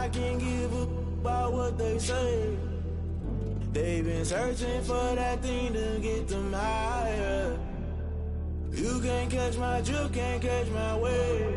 I can't give a about what they say. They've been searching for that thing to get them higher. You can't catch my drift, can't catch my wave.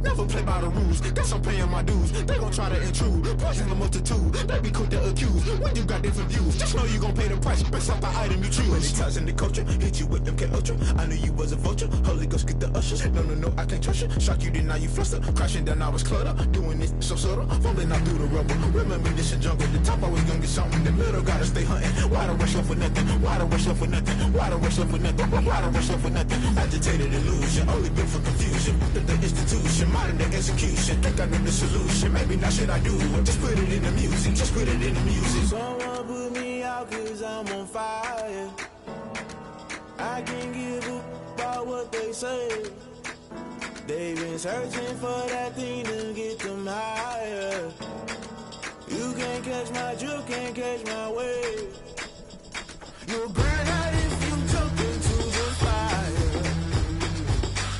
Never play by the rules, guess I'm paying my dues. They gon' try to intrude, poison the multitude. They be quick to accuse, when you got different views. Just know you gon' pay the price, based off the item you choose. Many times in the culture, hit you with them K Ultra. I knew you was a vulture, Holy Ghost get the ushers. No, I can't trust you. Shock you, then now you fluster. Crashing down, I was cluttered. Doing this so subtle, fumbling out through the rubble. Remember this in jungle, the top always gonna get something. The middle gotta stay hunting. Why the rush love for nothing? Why the rush love for nothing? Why the rush love for nothing? Why the rush love for nothing? Agitated illusion, only built for confusion. The institution, modern day execution. Think I know the solution, maybe not should I do it. Just put it in the music, just put it in the music. Someone put me out cause I'm on fire. I can't give a about what they say. They've been searching for that thing to get them higher. You can't catch my drift, can't catch my wave. You'll burn out if you jump into the fire.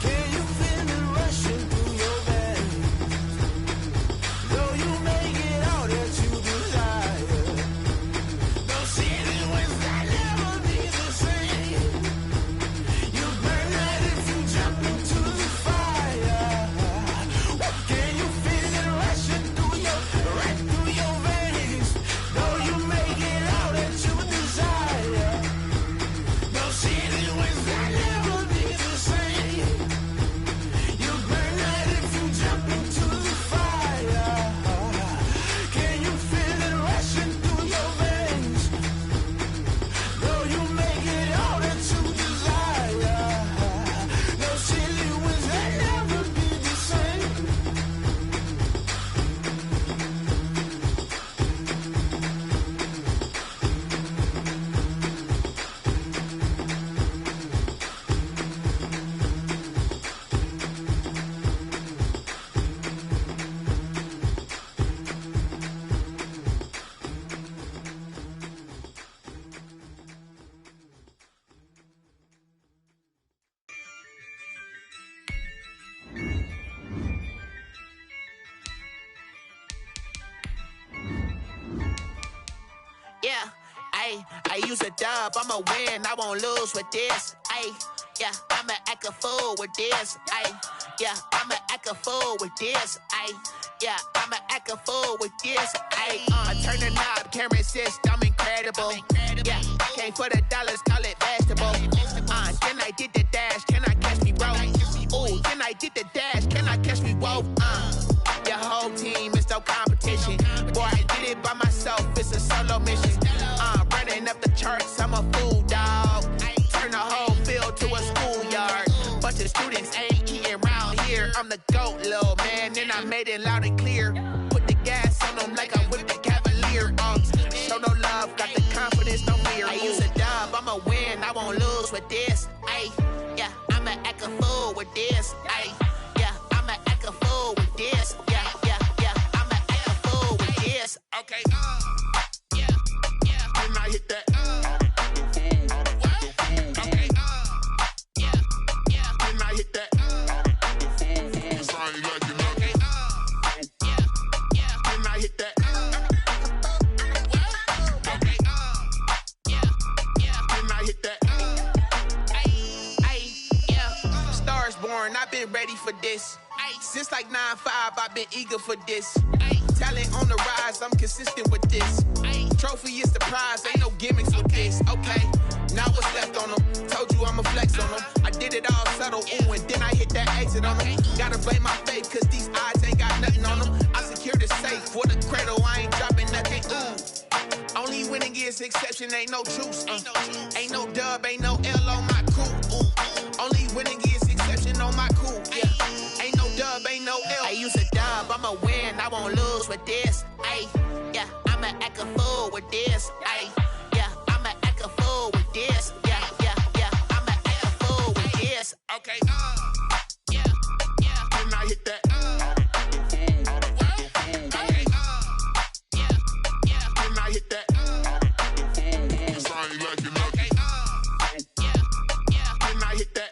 Can you feel it rushing through your veins? Though you make it all that you desire. Those city winds that never be the same. You'll burn out if you jump into the fire. Can you feel it rushing right through your veins? Though you make it all that you desire. Those city winds that never be the same. You'll burn out if you jump into the fire. Can you feel it rushing through your veins? Though you make it all that you desire. Those city winds that never be the same. Yeah, I use a dub, I'ma win, I won't lose with this. Yeah, I'ma act a fool with this. Yeah, I'ma act a fool with this. Yeah, I'ma act a fool with this. I turn the knob, camera assist, I'm incredible. Yeah, came for the dollars, call it vegetable. Then I did the dash, can I catch me, bro? Ooh, then I did the dash, can I catch me, whoa? Your whole team is no competition. Boy, I did it by myself, it's a solo mission. Running up the charts, I'm a fool, dog. Turn the whole field to a schoolyard. Bunch of students ain't eating round here. I'm the GOAT, little man, and I made it loud and clear. Put the gas on them like I'm with the Cavalier. Show no love, got the confidence, no fear. I use a dub, I'ma win, I won't lose with this. Yeah, I'ma act a fool with this. Yeah, I'ma act a fool with this. Yeah, I'ma act a fool with this. Okay, yeah, When I hit that, okay, yeah, when I hit that, Cause I ain't like it nothing. when I hit that, when I hit that. Yeah. Stars born, I've been ready for this. Since like 9-5, I've been eager for this. Talent on the rise, I'm consistent with this. Trophy is the prize, ain't no gimmicks with this. Okay, now what's left on them? Told you I'ma flex on them. I did it all subtle, ooh, and then I hit that exit on them. Gotta blame my faith, cause these odds ain't got nothing on them. I secure the safe for the cradle, I ain't dropping nothing, ooh. Only winning is exception, ain't no truce. Ain't no dub, ain't no L on my crew. Only winning is exception on my crew. Yeah, ain't no dub, ain't no L. I use a dub, I'ma win, I won't lose with this. Yeah, I'ma act a fool with this. Yeah, I'ma act a fool with this. Yeah, I'ma act a fool with this. Okay, yeah, When I hit that, okay, yeah, when I hit that, Cause I ain't like it nothing. okay, yeah, when I hit that,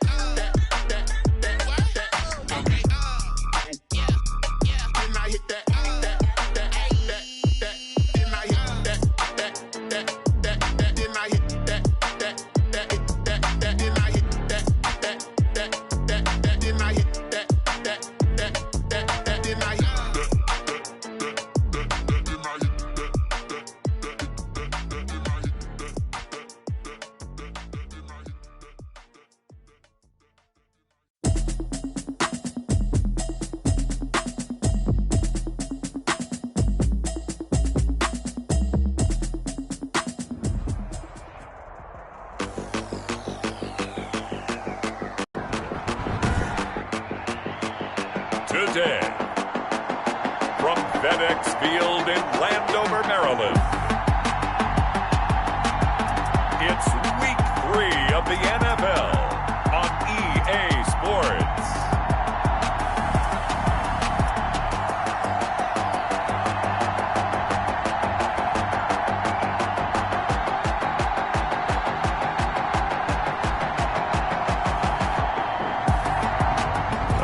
today. From FedEx Field in Landover, Maryland, it's Week 3 of the NFL on EA Sports.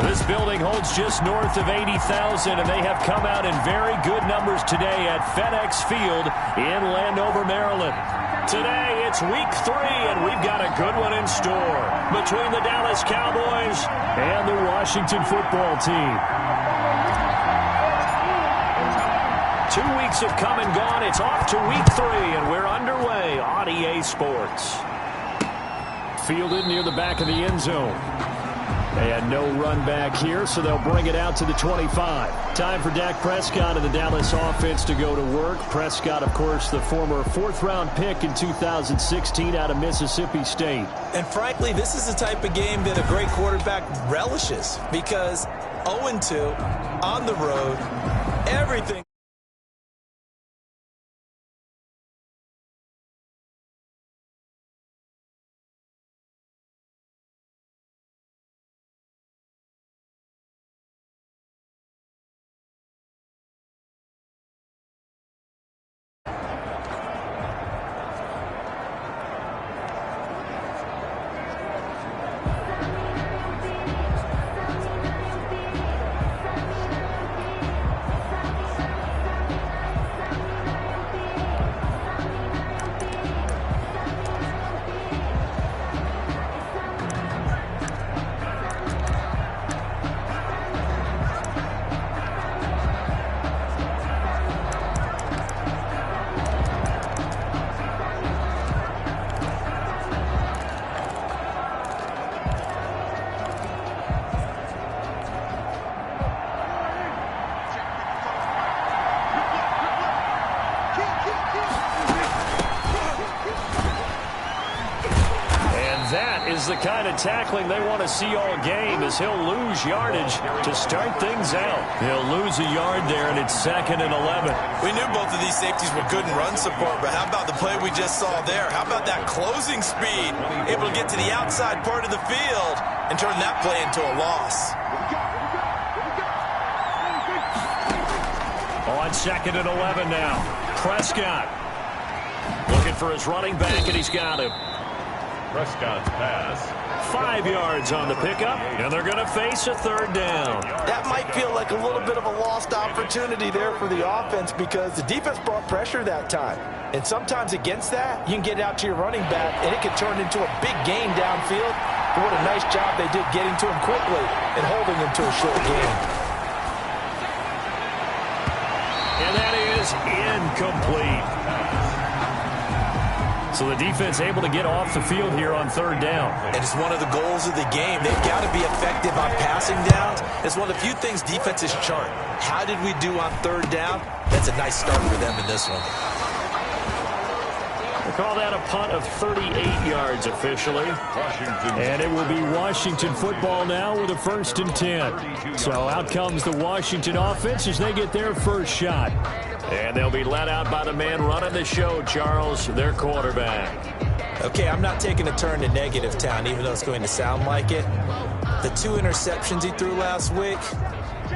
This building holds just north of 80,000, and they have come out in very good numbers today at FedEx Field in Landover, Maryland. Today, it's Week 3, and we've got a good one in store between the Dallas Cowboys and the Washington football team. 2 weeks have come and gone. It's off to Week 3, and we're underway on EA Sports. Fielded near the back of the end zone. And no run back here, so they'll bring it out to the 25. Time for Dak Prescott and the Dallas offense to go to work. Prescott, of course, the former fourth-round pick in 2016 out of Mississippi State. And frankly, this is the type of game that a great quarterback relishes because 0-2 on the road, everything. The kind of tackling they want to see all game as he'll lose yardage to start things out. He'll lose a yard there, and it's 2nd and 11. We knew both of these safeties were good in run support, but how about the play we just saw there? How about that closing speed? Able to get to the outside part of the field and turn that play into a loss. On 2nd and 11 now. Prescott looking for his running back, and he's got him. Prescott's pass. 5 yards on the pickup, and they're going to face a 3rd down. That might feel like a little bit of a lost opportunity there for the offense because the defense brought pressure that time. And sometimes against that, you can get out to your running back, and it can turn into a big gain downfield. But what a nice job they did getting to him quickly and holding him to a short gain. And that is incomplete. So the defense able to get off the field here on 3rd down. And it's one of the goals of the game. They've got to be effective on passing downs. It's one of the few things defenses chart. How did we do on 3rd down? That's a nice start for them in this one. We'll call that a punt of 38 yards officially. And it will be Washington football now with a 1st and 10. So out comes the Washington offense as they get their first shot. And they'll be let out by the man running the show, Charles, their quarterback. Okay, I'm not taking a turn to negative town, even though it's going to sound like it. The 2 interceptions he threw last week,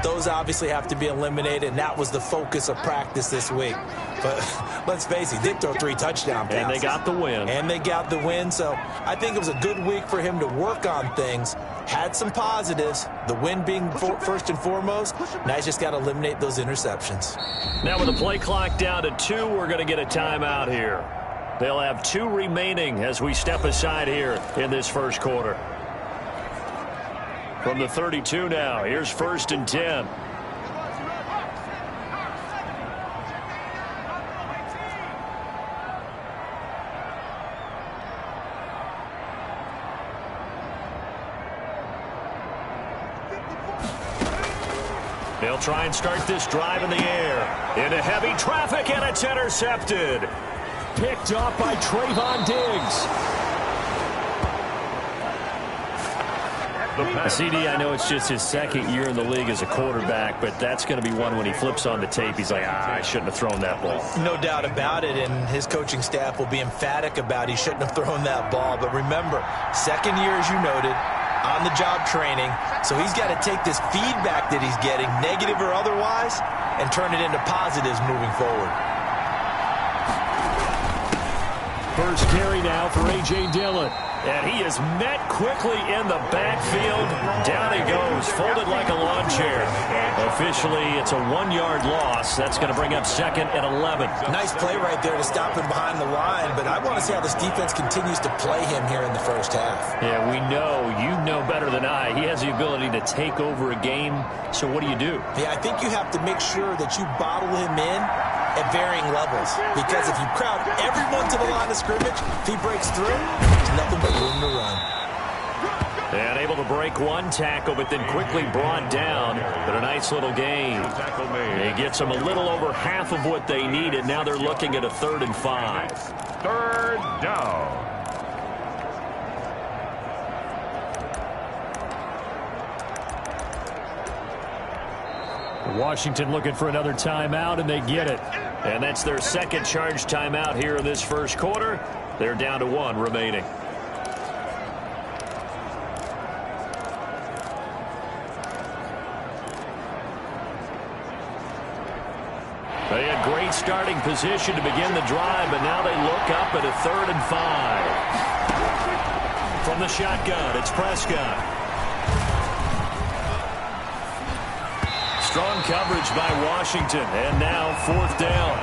those obviously have to be eliminated, and that was the focus of practice this week. But let's face it, he did throw 3 touchdown passes. And they got the win. And they got the win, so I think it was a good week for him to work on things. Had some positives, the win being first and foremost. Now he's just got to eliminate those interceptions. Now with the play clock down to 2, we're going to get a timeout here. They'll have 2 remaining as we step aside here in this first quarter. From the 32 now, here's 1st and 10. They'll try and start this drive in the air. Into heavy traffic, and it's intercepted. Picked off by Trayvon Diggs. the pass. CD, I know it's just his second year in the league as a quarterback, but that's going to be one when he flips on the tape, he's like, I shouldn't have thrown that ball. No doubt about it, and his coaching staff will be emphatic about he shouldn't have thrown that ball. But remember, second year, as you noted, on-the-job training, so he's got to take this feedback that he's getting, negative or otherwise, and turn it into positives moving forward. First carry now for A.J. Dillon. And he is met quickly in the backfield. Down he goes, folded like a lawn chair. Officially, it's a 1-yard loss. That's going to bring up second and 11. Nice play right there to stop him behind the line, but I want to see how this defense continues to play him here in the first half. Yeah, we know, you know better than I, he has the ability to take over a game. So what do you do? Yeah, I think you have to make sure that you bottle him in at varying levels, because if you crowd everyone to the line of scrimmage, if he breaks through, there's nothing but room to run. And able to break one tackle, but then quickly brought down. But a nice little gain. He gets them a little over half of what they needed. Now they're looking at a 3rd and 5. Third down. Washington looking for another timeout, and they get it. And that's their second charge timeout here in this first quarter. They're down to 1 remaining. They had great starting position to begin the drive, but now they look up at a 3rd and 5. From the shotgun, it's Prescott. Strong coverage by Washington, and now 4th down.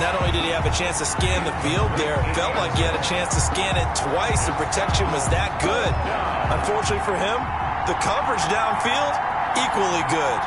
Not only did he have a chance to scan the field there, it felt like he had a chance to scan it twice. The protection was that good. Unfortunately for him, the coverage downfield, equally good.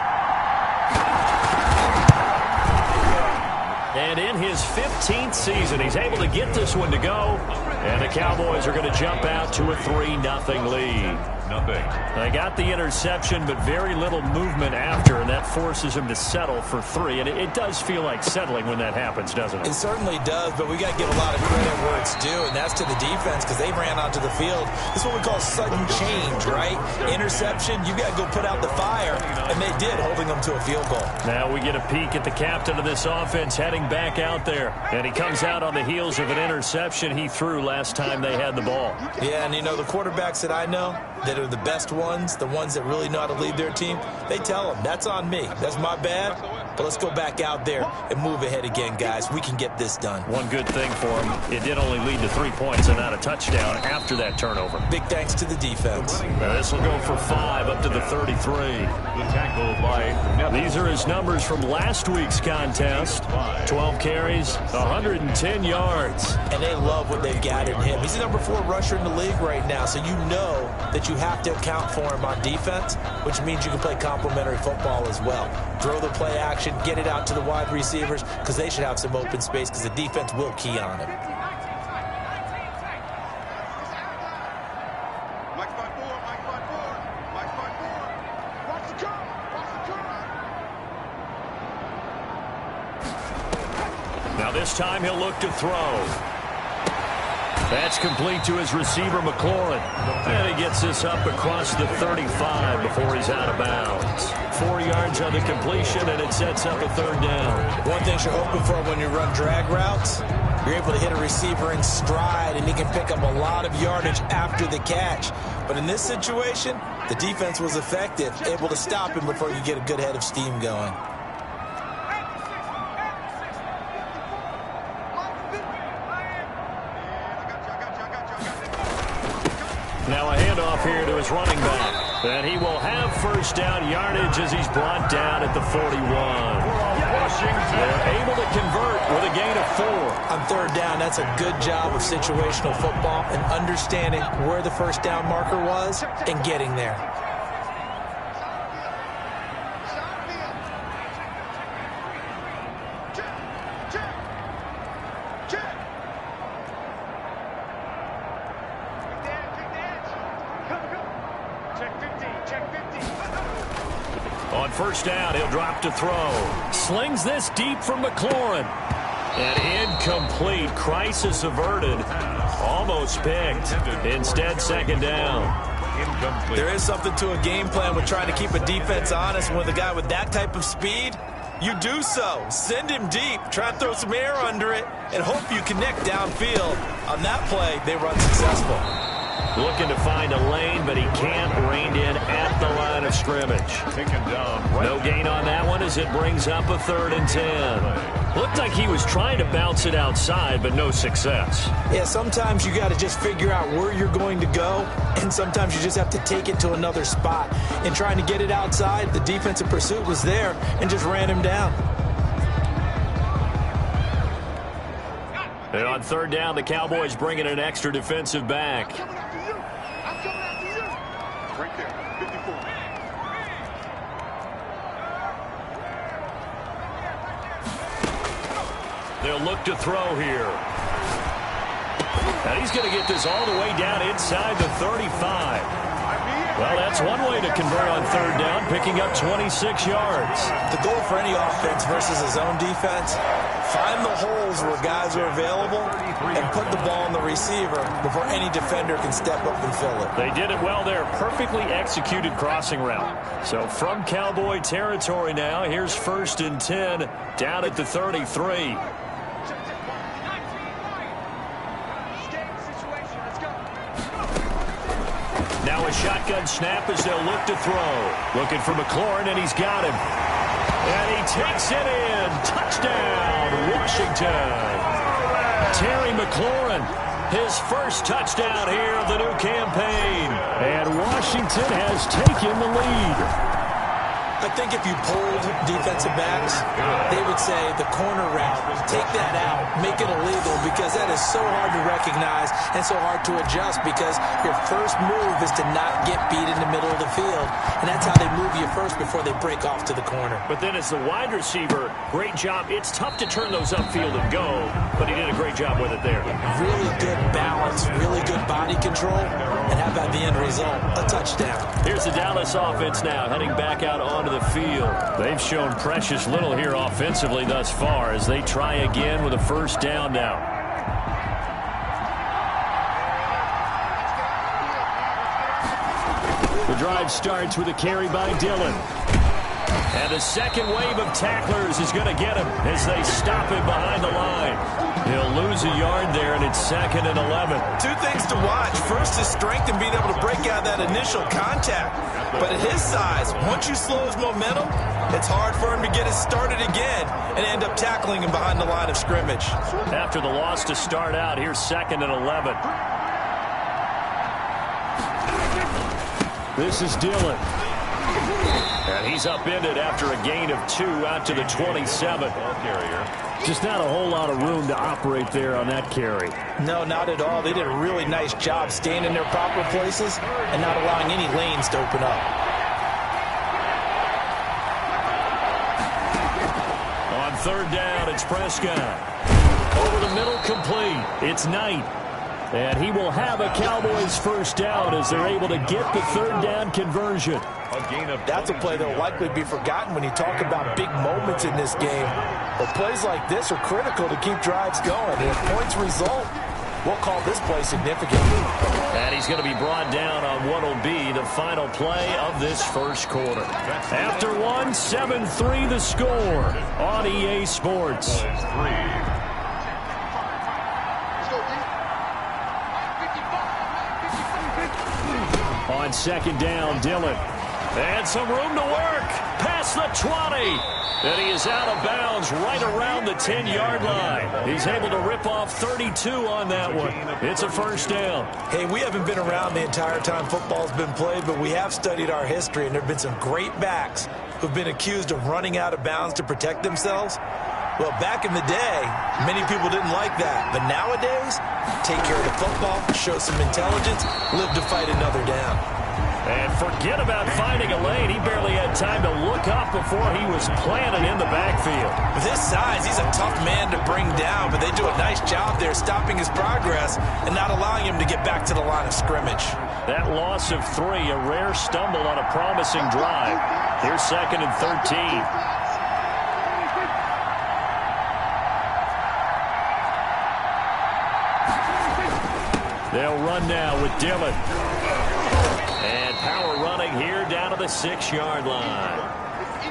And in his 15th season, he's able to get this one to go. And the Cowboys are going to jump out to a 3-0 lead. They got the interception, but very little movement after, and that forces him to settle for 3. And it does feel like settling when that happens, doesn't it? It certainly does, but we got to give a lot of credit where it's due, and that's to the defense, because they ran onto the field. This is what we call sudden change, right? Interception, you got to go put out the fire, and they did, holding them to a field goal. Now we get a peek at the captain of this offense heading back out there, and he comes out on the heels of an interception he threw last time they had the ball. Yeah, and you know, the quarterbacks that I know that are the best ones, the ones that really know how to lead their team, they tell them, that's on me. That's my bad. But let's go back out there and move ahead again, guys. We can get this done. One good thing for him, it did only lead to 3 points and not a touchdown after that turnover. Big thanks to the defense. Now this will go for 5 up to the 33. The tackle by These are his numbers from last week's contest. 12 carries, 110 yards. And they love what they've got in him. He's the number 4 rusher in the league right now, so you know that you have to account for him on defense, which means you can play complementary football as well. Throw the play action, get it out to the wide receivers, because they should have some open space, because the defense will key on him. Now this time he'll look to throw. That's complete to his receiver, McLaurin. And he gets this up across the 35 before he's out of bounds. 4 yards on the completion, and it sets up a 3rd down. One thing you're hoping for when you run drag routes, you're able to hit a receiver in stride, and he can pick up a lot of yardage after the catch. But in this situation, the defense was effective, able to stop him before you get a good head of steam going. Now a handoff here to his running back. And he will have 1st down yardage as he's brought down at the 41. They're able to convert with a gain of 4. On 3rd down, that's a good job of situational football and understanding where the 1st down marker was and getting there. On 1st down, he'll drop to throw. Slings this deep from McLaurin. And incomplete. Crisis averted. Almost picked. Instead, 2nd down. Incomplete. There is something to a game plan with trying to keep a defense honest. With a guy with that type of speed, you do so. Send him deep. Try and throw some air under it and hope you connect downfield. On that play, they run successful. Looking to find a lane, but he can't. Reined in at the line of scrimmage. Taken down. Right. No gain on that one as it brings up a 3rd and 10. Looked like he was trying to bounce it outside, but no success. Yeah, sometimes you got to just figure out where you're going to go, and sometimes you just have to take it to another spot. In trying to get it outside, the defensive pursuit was there and just ran him down. And on 3rd down, the Cowboys bring in an extra defensive back. Right there, 54. They'll look to throw here. And he's going to get this all the way down inside the 35. Well, that's one way to convert on 3rd down, picking up 26 yards. The goal for any offense versus his own defense, find the holes where guys are available and put the ball on the receiver before any defender can step up and fill it. They did it well there. Perfectly executed crossing route. So from Cowboy territory now, here's 1st and 10 down at the 33. Now a shotgun snap as they'll look to throw. Looking for McLaurin, and he's got him. And he takes it in. Touchdown, Washington. Terry McLaurin, his first touchdown here of the new campaign. And Washington has taken the lead. I think if you polled defensive backs, they would say the corner route, take that out, make it illegal, because that is so hard to recognize and so hard to adjust, because your first move is to not get beat in the middle of the field. And that's how they move you first before they break off to the corner. But then as the wide receiver, great job. It's tough to turn those upfield and go, but he did a great job with it there. Really good balance, really good body control, and how about the end result? A touchdown. Here's the Dallas offense now, heading back out onto the field. They've shown precious little here offensively thus far as they try again with a 1st down now. The drive starts with a carry by Dillon. And the second wave of tacklers is going to get him as they stop him behind the line. He'll lose a yard there, and it's 2nd and 11. Two things to watch. First is strength and being able to break out that initial contact. But at his size, once you slow his momentum, it's hard for him to get it started again and end up tackling him behind the line of scrimmage. After the loss to start out, here's 2nd and 11. This is Dillon. And he's upended after a gain of 2 out to the 27. Just not a whole lot of room to operate there on that carry. No, not at all. They did a really nice job staying in their proper places and not allowing any lanes to open up. On 3rd down, it's Prescott. Over the middle, complete. It's Knight. And he will have a Cowboys 1st down as they're able to get the 3rd down conversion. That's a play that will likely be forgotten when you talk about big moments in this game. But plays like this are critical to keep drives going. And if points result, we'll call this play significant. And he's going to be brought down on what will be the final play of this 1st quarter. After 1, 7-3 the score on EA Sports. On 2nd down, Dillon. And some room to work. Past the 20. And he is out of bounds right around the 10-yard line. He's able to rip off 32 on that one. It's a 1st down. Hey, we haven't been around the entire time football's been played, but we have studied our history, and there have been some great backs who've been accused of running out of bounds to protect themselves. Well, back in the day, many people didn't like that. But nowadays, take care of the football, show some intelligence, live to fight another down. And forget about finding a lane. He barely had time to look up before he was planted in the backfield. With his size, he's a tough man to bring down, but they do a nice job there stopping his progress and not allowing him to get back to the line of scrimmage. That loss of 3, a rare stumble on a promising drive. Here's 2nd and 13. They'll run now with Dillon. the 6-yard line.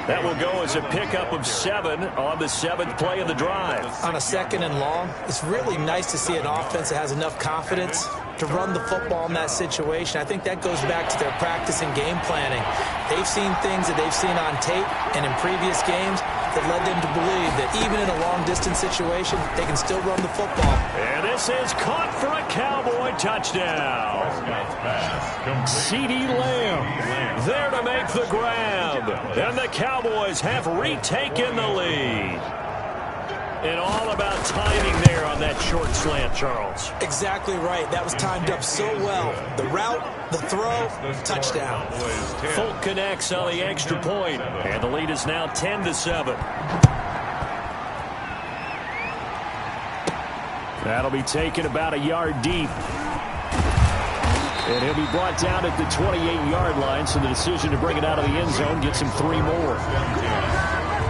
That will go as a pickup of 7 on the 7th play of the drive. On a 2nd and long, it's really nice to see an offense that has enough confidence to run the football in that situation. I think that goes back to their practice and game planning. They've seen things that they've seen on tape and in previous games that led them to believe that even in a long-distance situation, they can still run the football. And this is caught for a Cowboy touchdown. CeeDee Lamb there to make the grab. And the Cowboys have retaken the lead. And all about timing there on that short slant, Charles. Exactly right. That was timed up so well. The route, the throw, touchdown. Folk connects on the extra point, and the lead is now 10-7. That'll be taken about a yard deep. And he'll be brought down at the 28-yard line, so the decision to bring it out of the end zone gets him 3 more.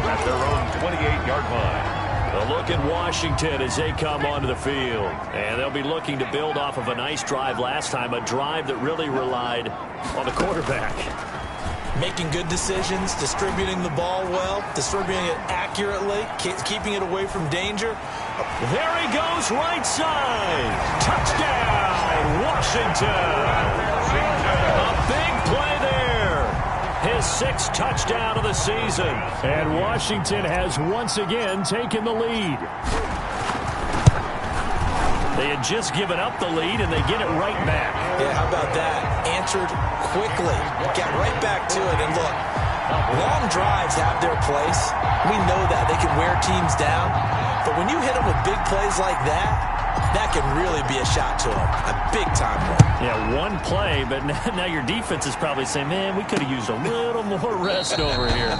At their own 28-yard line. A look at Washington as they come onto the field. And they'll be looking to build off of a nice drive last time, a drive that really relied on the quarterback. Making good decisions, distributing the ball well, distributing it accurately, keeping it away from danger. There he goes, right side. Touchdown, Washington. A big play there. His 6th touchdown of the season. And Washington has once again taken the lead. They had just given up the lead, and they get it right back. Yeah, how about that? Answered quickly. Got right back to it. And look, long drives have their place. We know that. They can wear teams down. But when you hit them with big plays like that, that can really be a shot to them. A big-time one. Yeah, one play, but now your defense is probably saying, man, we could have used a little more rest over here.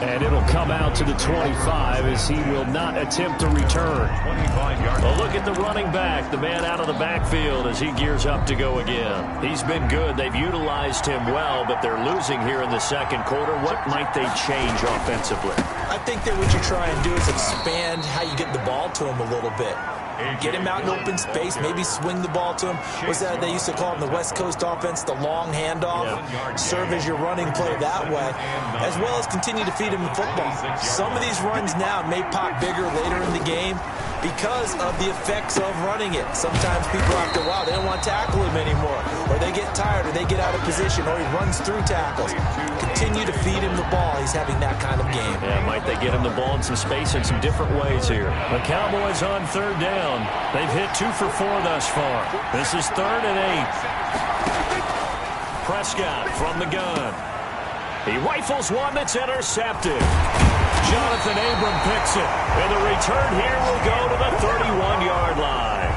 And it'll come out to the 25 as he will not attempt to return. Well, look at the running back, the man out of the backfield as he gears up to go again. He's been good. They've utilized him well, but they're losing here in the 2nd quarter. What might they change offensively? I think that what you try and do is expand how you get the ball to him a little bit. Get him out in open space, maybe swing the ball to him. What's that they used to call in the West Coast offense, the long handoff? Yeah. Serve as your running play that way, as well as continue to feed him the football. Some of these runs now may pop bigger later in the game because of the effects of running it. Sometimes people after a while, they don't want to tackle him anymore, or they get tired, or they get out of position, or he runs through tackles. Continue to feed him the ball. He's having that kind of game. Yeah, might they get him the ball in some space in some different ways here. The Cowboys on 3rd down. They've hit 2 for 4 thus far. This is 3rd and 8. Prescott from the gun. He rifles one that's intercepted. Jonathan Abram picks it. And the return here will go to the 31-yard line.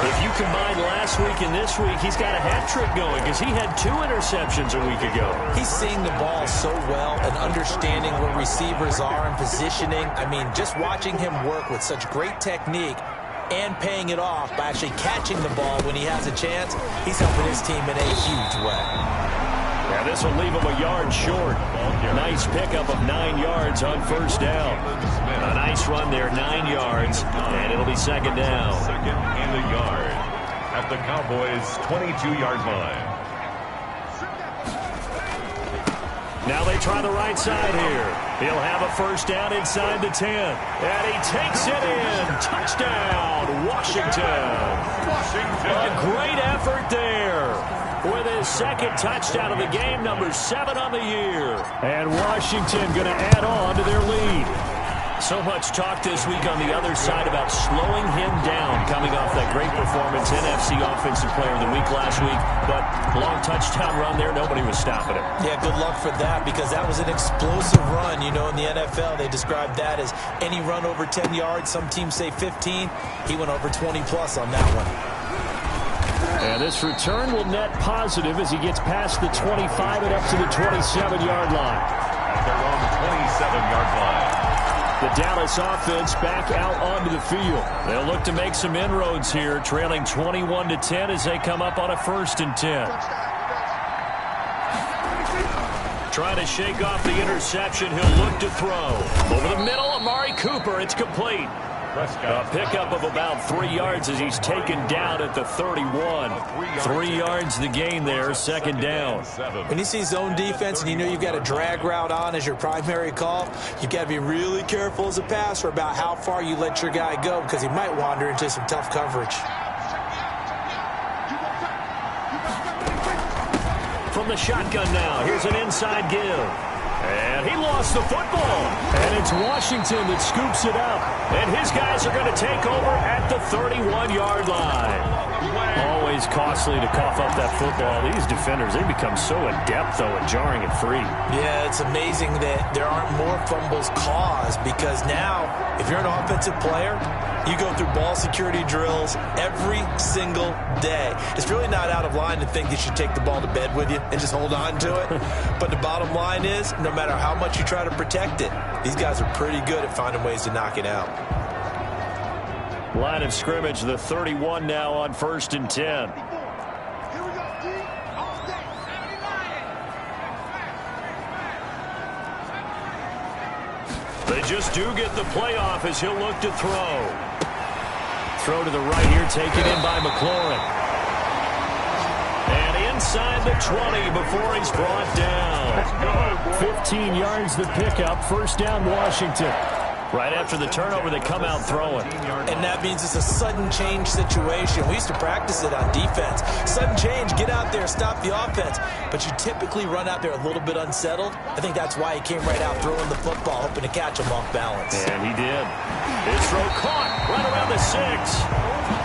If you combine last week and this week, he's got a hat trick going because he had 2 interceptions a week ago. He's seeing the ball so well and understanding where receivers are and positioning. I mean, just watching him work with such great technique and paying it off by actually catching the ball when he has a chance, he's helping his team in a huge way. Yeah, this will leave him a yard short. Nice pickup of 9 yards on 1st down. A nice run there, 9 yards, and it'll be 2nd down. 2nd and a yard at the Cowboys' 22-yard line. Now they try the right side here. He'll have a 1st down inside the 10. And he takes it in. Touchdown, Washington. A great effort there. With his 2nd touchdown of the game, number 7 on the year. And Washington going to add on to their lead. So much talk this week on the other side about slowing him down coming off that great performance, NFC Offensive Player of the Week last week. But long touchdown run there, nobody was stopping him. Yeah, good luck for that because that was an explosive run. You know, in the NFL, they describe that as any run over 10 yards. Some teams say 15. He went over 20-plus on that one. And this return will net positive as he gets past the 25 and up to the 27-yard line. At their own 27-yard line. The Dallas offense back out onto the field. They'll look to make some inroads here, trailing 21-10 as they come up on a 1st and 10. Trying to shake off the interception. He'll look to throw. Over the middle, Amari Cooper. It's complete. A pickup of about 3 yards as he's taken down at the 31. 3 yards the gain there, second down. When you see zone defense and you know you've got a drag route on as your primary call, you've got to be really careful as a passer about how far you let your guy go because he might wander into some tough coverage. From the shotgun now, here's an inside give. And he lost the football. And it's Washington that scoops it up. And his guys are going to take over at the 31-yard line. Always costly to cough up that football. These defenders, they become so adept, though, at jarring it free. Yeah, it's amazing that there aren't more fumbles caused because now, if you're an offensive player, you go through ball security drills every single day. It's really not out of line to think that you take the ball to bed with you and just hold on to it. But the bottom line is, no matter how much you try to protect it, these guys are pretty good at finding ways to knock it out. Line of scrimmage, the 31 now on 1st and 10. They just do get the playoff as he'll look to throw. Throw to the right here, taken in by McLaurin. And inside the 20 before he's brought down. 15 yards the pickup, first down Washington. Right after the turnover, they come out throwing. And that means it's a sudden change situation. We used to practice it on defense. Sudden change, get out there, stop the offense. But you typically run out there a little bit unsettled. I think that's why he came right out throwing the football, hoping to catch him off balance. And he did. His throw caught right around the 6.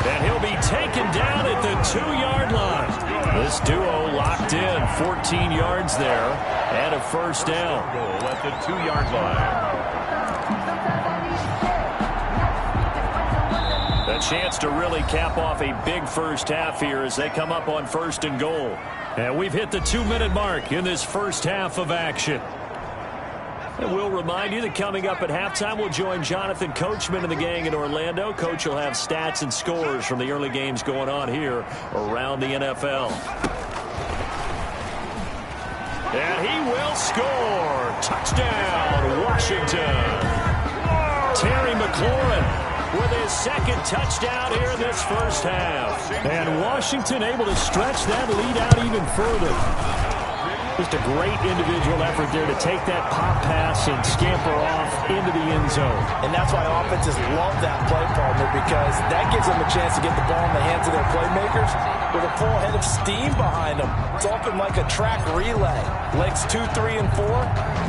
And he'll be taken down at the 2-yard line. This duo locked in, 14 yards there, and a first down. Goal at the 2-yard line. A chance to really cap off a big first half here as they come up on 1st and goal. And we've hit the 2-minute mark in this first half of action. And we'll remind you that coming up at halftime, we'll join Jonathan Coachman and the gang in Orlando. Coach will have stats and scores from the early games going on here around the NFL. And he will score. Touchdown, Washington. Terry McLaurin with his second touchdown here in this first half. And Washington able to stretch that lead out even further. Just a great individual effort there to take that pop pass and scamper off into the end zone. And that's why offenses love that play, partner, because that gives them a chance to get the ball in the hands of their playmakers with a full head of steam behind them. It's often like a track relay. Legs 2, 3, and 4.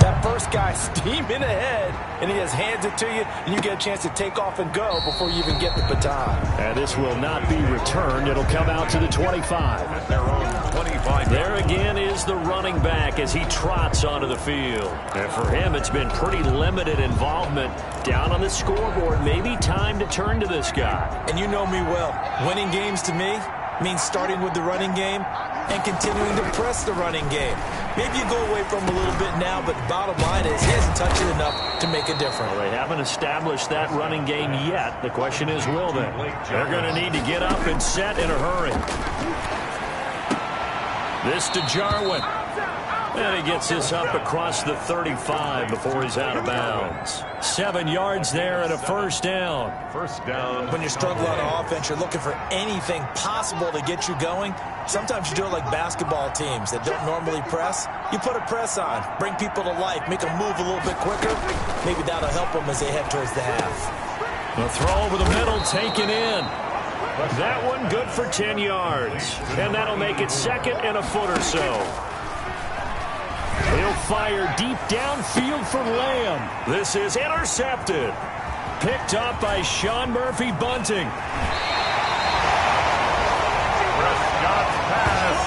That first guy steaming ahead, and he just hands it to you, and you get a chance to take off and go before you even get the baton. And this will not be returned. It'll come out to the 25. Their own 25. There again is the running back as he trots onto the field. And for him, it's been pretty limited involvement down on the scoreboard. Maybe time to turn to this guy. And you know me well. Winning games to me means starting with the running game and continuing to press the running game. Maybe you go away from him a little bit now, but the bottom line is he hasn't touched it enough to make a difference. Well, they haven't established that running game yet. The question is, will they? They're going to need to get up and set in a hurry. This to Jarwin. And he gets this up across the 35 before he's out of bounds. 7 yards there and a first down. First down. When you struggle on offense, you're looking for anything possible to get you going. Sometimes you do it like basketball teams that don't normally press. You put a press on, bring people to life, make them move a little bit quicker. Maybe that'll help them as they head towards the half. The throw over the middle taken in. That one good for 10 yards. And that'll make it second and a foot or so. He'll fire deep downfield for Lamb. This is intercepted. Picked up by Sean Murphy Bunting. Prescott's pass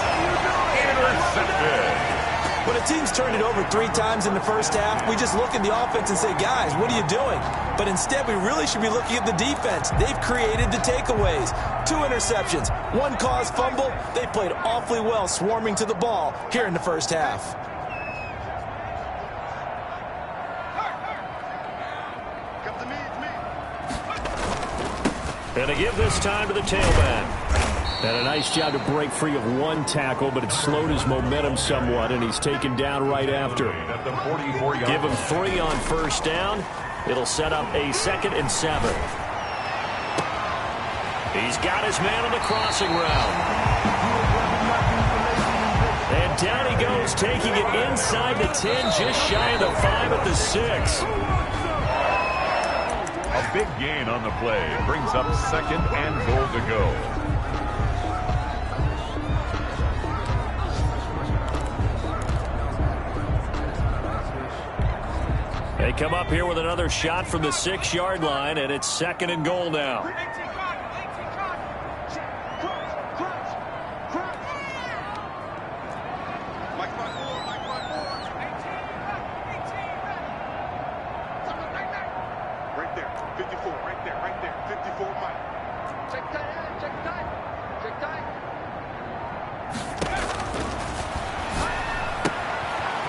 intercepted. When a team's turned it over 3 times in the first half, we just look at the offense and say, guys, what are you doing? But instead, we really should be looking at the defense. They've created the takeaways. 2 interceptions, 1 caused fumble. They played awfully well swarming to the ball here in the first half. And to give this time to the tailback. And a nice job to break free of 1 tackle, but it slowed his momentum somewhat, and he's taken down right after. At the 44-yard Give him 3 on first down. It'll set up a 2nd and 7. He's got his man on the crossing route. And down he goes, taking it inside the 10, just shy of the 5 at the 6. A big gain on the play. Brings up 2nd and goal to go. They come up here with another shot from the 6-yard line, and it's 2nd and goal now.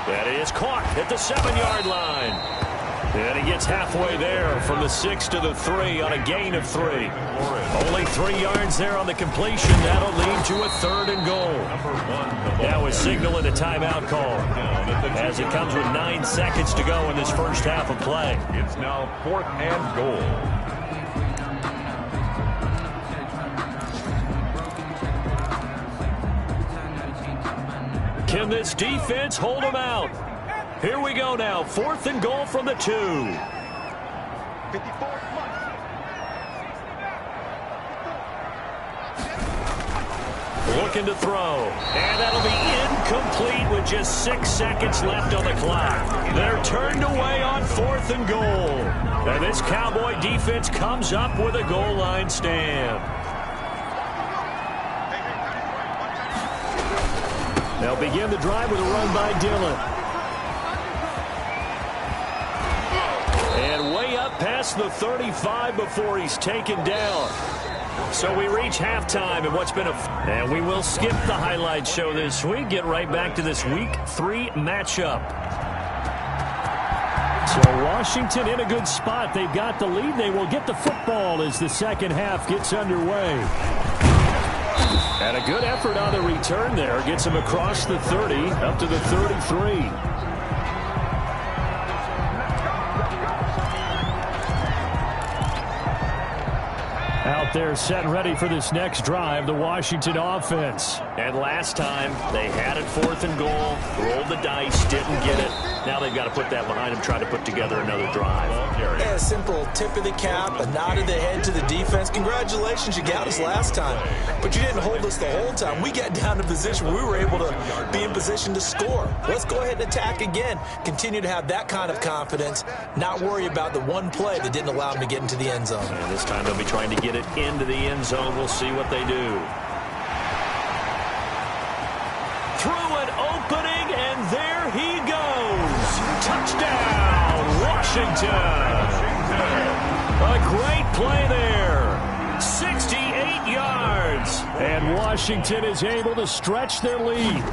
That is caught at the 7-yard line. And he gets halfway there from the 6 to the 3 on a gain of 3. Only 3 yards there on the completion. That'll lead to a 3rd and goal. Now is signaling a timeout call as it comes with 9 seconds to go in this first half of play. It's now 4th and goal. Can this defense hold them out? Here we go now. 4th and goal from the 2. Looking to throw. And that'll be incomplete with just 6 seconds left on the clock. They're turned away on 4th and goal. And this Cowboy defense comes up with a goal line stand. They'll begin the drive with a run by Dillon. And way up past the 35 before he's taken down. So we reach halftime in what's been and we will skip the highlight show this week. Get right back to this Week 3 matchup. So Washington in a good spot. They've got the lead. They will get the football as the second half gets underway. And a good effort on the return there. Gets him across the 30 up to the 33. Out there set and ready for this next drive, the Washington offense. And last time they had it 4th and goal, rolled the dice, didn't get it. Now they've got to put that behind them, try to put together another drive. Yeah, a simple tip of the cap, a nod of the head to the defense. Congratulations, you got us last time. But you didn't hold us the whole time. We got down to a position where we were able to be in position to score. Let's go ahead and attack again. Continue to have that kind of confidence, not worry about the one play that didn't allow them to get into the end zone. And this time they'll be trying to get it into the end zone. We'll see what they do. Through an opening, and there he goes. Touchdown, Washington. A great play there. 68 yards. And Washington is able to stretch their lead.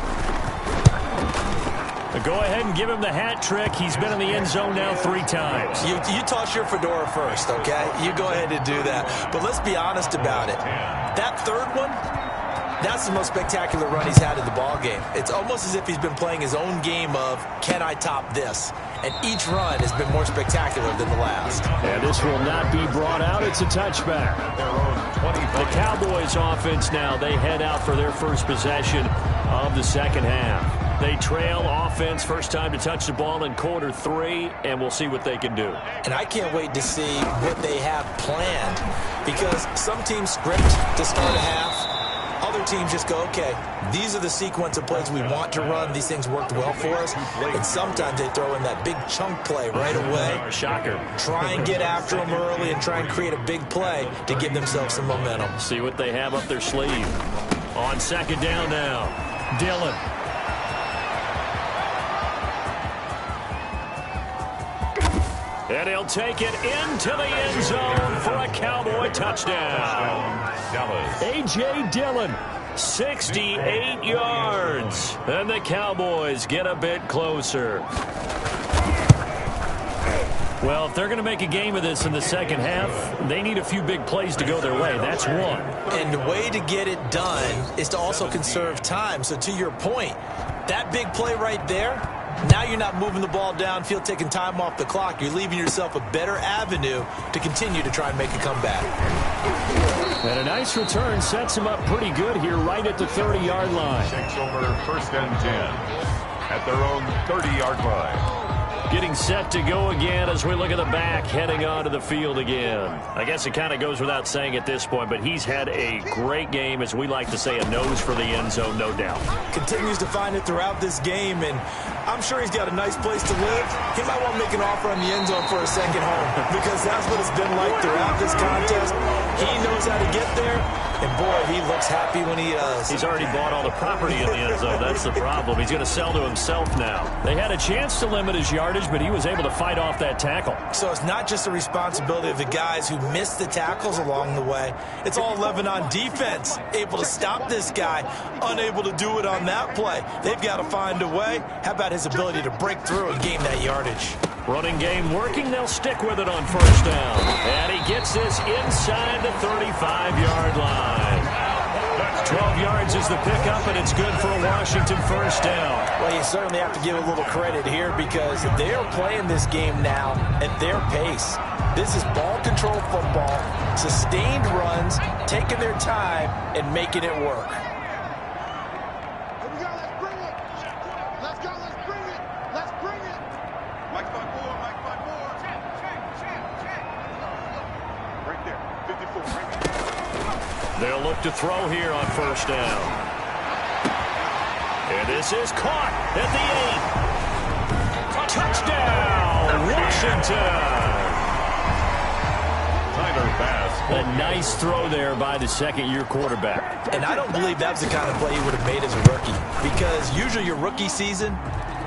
Go ahead and give him the hat trick. He's been in the end zone now 3 times. You toss your fedora first, okay? You go ahead and do that. But let's be honest about it. That 3rd one, that's the most spectacular run he's had in the ballgame. It's almost as if he's been playing his own game of, can I top this? And each run has been more spectacular than the last. And this will not be brought out. It's a touchback. The Cowboys offense now, they head out for their first possession of the second half. They trail offense, first time to touch the ball in quarter 3, and we'll see what they can do. And I can't wait to see what they have planned, because some teams script to start a half. Other teams just go, okay, these are the sequence of plays we want to run. These things worked well for us. And sometimes they throw in that big chunk play right away. Shocker. Try and get after them early and try and create a big play to give themselves some momentum. See what they have up their sleeve. On second down now, Dillon. And he'll take it into the end zone for a Cowboy touchdown. A.J. Dillon, 68 yards. And the Cowboys get a bit closer. Well, if they're going to make a game of this in the second half, they need a few big plays to go their way. That's one. And the way to get it done is to also conserve time. So to your point, that big play right there, Now you're not moving the ball downfield, taking time off the clock. You're leaving yourself a better avenue to continue to try and make a comeback. And a nice return sets him up pretty good here right at the 30-yard line. Takes over 1st and 10 at their own 30-yard line. Getting set to go again as we look at the back heading onto the field again. I guess it kind of goes without saying at this point, but he's had a great game, as we like to say, a nose for the end zone, no doubt. Continues to find it throughout this game, and I'm sure he's got a nice place to live. He might want to make an offer on the end zone for a second home, because that's what it's been like throughout this contest. He knows how to get there, and boy, he looks happy when he does. He's already bought all the property in the end zone. That's the problem. He's going to sell to himself now. They had a chance to limit his yardage, but he was able to fight off that tackle. So it's not just the responsibility of the guys who missed the tackles along the way. It's all Lebanon defense, able to stop this guy, unable to do it on that play. They've got to find a way. How about his ability to break through and gain that yardage? Running game working. They'll stick with it on 1st down. And he gets this inside the 35-yard line. 12 yards is the pickup, and it's good for a Washington 1st down. Well, you certainly have to give a little credit here because they're playing this game now at their pace. This is ball control football, sustained runs, taking their time, and making it work. Here we go, let's bring it. Let's go, let's bring it. Let's bring it. Mike 5-4, Mike 5-4. Check. Right there, 54, right there. They'll look to throw here on 1st down. And this is caught at the 8. Touchdown, Washington. Tyler Bass. A nice throw there by the second-year quarterback. And I don't believe that was the kind of play he would have made as a rookie, because usually your rookie season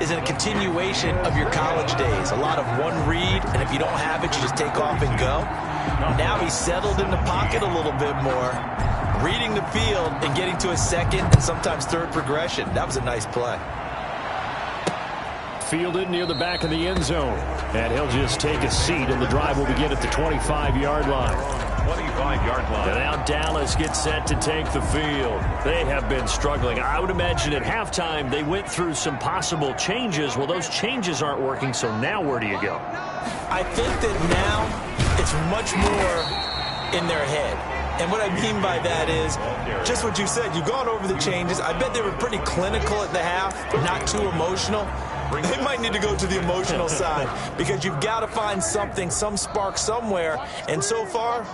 is a continuation of your college days. A lot of one read, and if you don't have it, you just take off and go. Now he's settled in the pocket a little bit more, reading the field and getting to a second and sometimes third progression. That was a nice play. Fielded near the back of the end zone. And he'll just take a seat, and the drive will begin at the 25-yard line. 25-yard line. And now Dallas gets set to take the field. They have been struggling. I would imagine at halftime they went through some possible changes. Well, those changes aren't working, so now where do you go? I think that now it's much more in their head. And what I mean by that is just what you said. You've gone over the changes. I bet they were pretty clinical at the half, not too emotional. They might need to go to the emotional side because you've got to find something, some spark somewhere. And so far,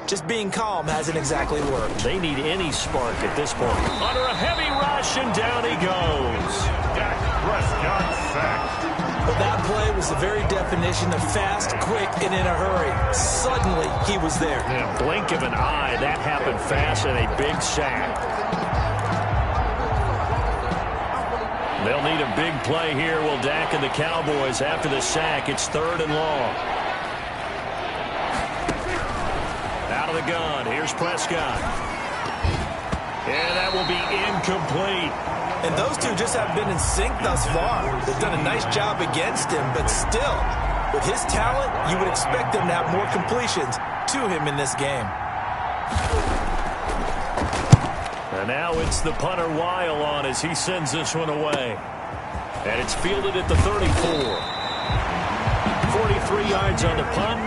just being calm hasn't exactly worked. They need any spark at this point. Under a heavy rush, and down he goes. Dak Prescott sacked. But that play was the very definition of fast, quick, and in a hurry. Suddenly, he was there. In a blink of an eye, that happened fast, and a big sack. They'll need a big play here, will Dak and the Cowboys. After the sack, it's 3rd and long. Out of the gun, here's Prescott. And that will be incomplete. And those two just haven't been in sync thus far. They've done a nice job against him, but still, with his talent, you would expect them to have more completions to him in this game. And now it's the punter Weil on as he sends this one away. And it's fielded at the 34. 43 yards on the punt,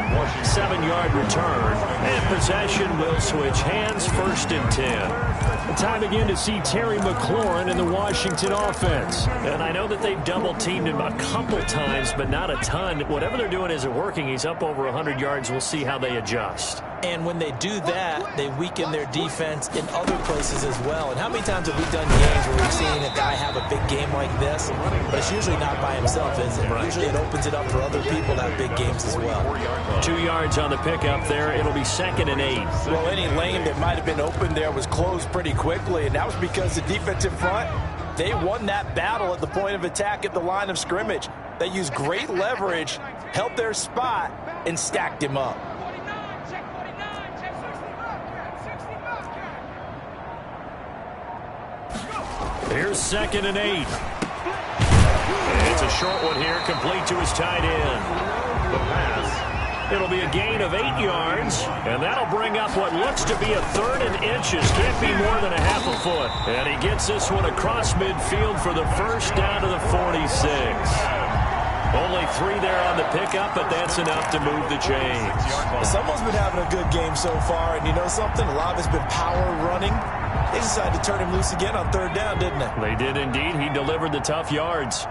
7-yard return, and possession will switch hands, 1st and 10. Time again to see Terry McLaurin in the Washington offense. And I know that they've double-teamed him a couple times, but not a ton. Whatever they're doing isn't working. He's up over 100 yards. We'll see how they adjust. And when they do that, they weaken their defense in other places as well. And how many times have we done games where we've seen a guy have a big game like this? But it's usually not by himself, is it? Right. Usually it opens it up for other people to have big games as well. 2 yards on the pickup there. It'll be 2nd and 8. Well, any lane that might have been open there was closed pretty quickly, and that was because the defensive front, they won that battle at the point of attack at the line of scrimmage. They used great leverage, held their spot, and stacked him up. Here's 2nd and 8. It's a short one here, complete to his tight end. The pass It'll be a gain of 8 yards, and that'll bring up what looks to be a 3rd and inches. Can't be more than a half a foot. And he gets this one across midfield for the first down to the 46. Only 3 there on the pickup, but that's enough to move the chains. Someone's been having a good game so far, and you know something? A lot of it's been power running. They decided to turn him loose again on 3rd down, didn't they? They did indeed. He delivered the tough yards.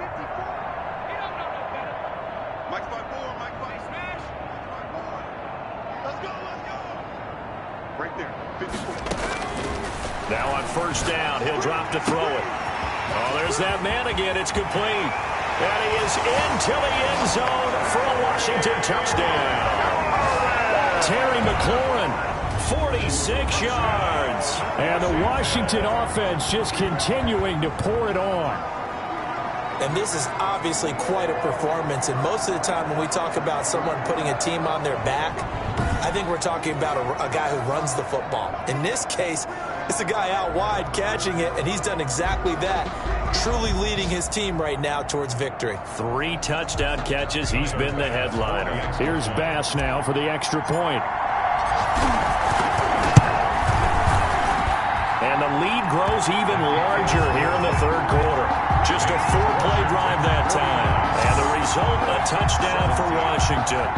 Right there, 54. Now on 1st down, he'll drop to throw it. Oh, there's that man again. It's complete. And he is into the end zone for a Washington touchdown. Terry McLaurin, 46 yards. And the Washington offense just continuing to pour it on. And this is obviously quite a performance. And most of the time when we talk about someone putting a team on their back, I think we're talking about a guy who runs the football. In this case, it's a guy out wide catching it, and he's done exactly that, truly leading his team right now towards victory. 3 touchdown catches. He's been the headliner. Here's Bass now for the extra point. And the lead grows even larger here in the 3rd quarter. Just a 4-play drive that time. And the result, a touchdown for Washington.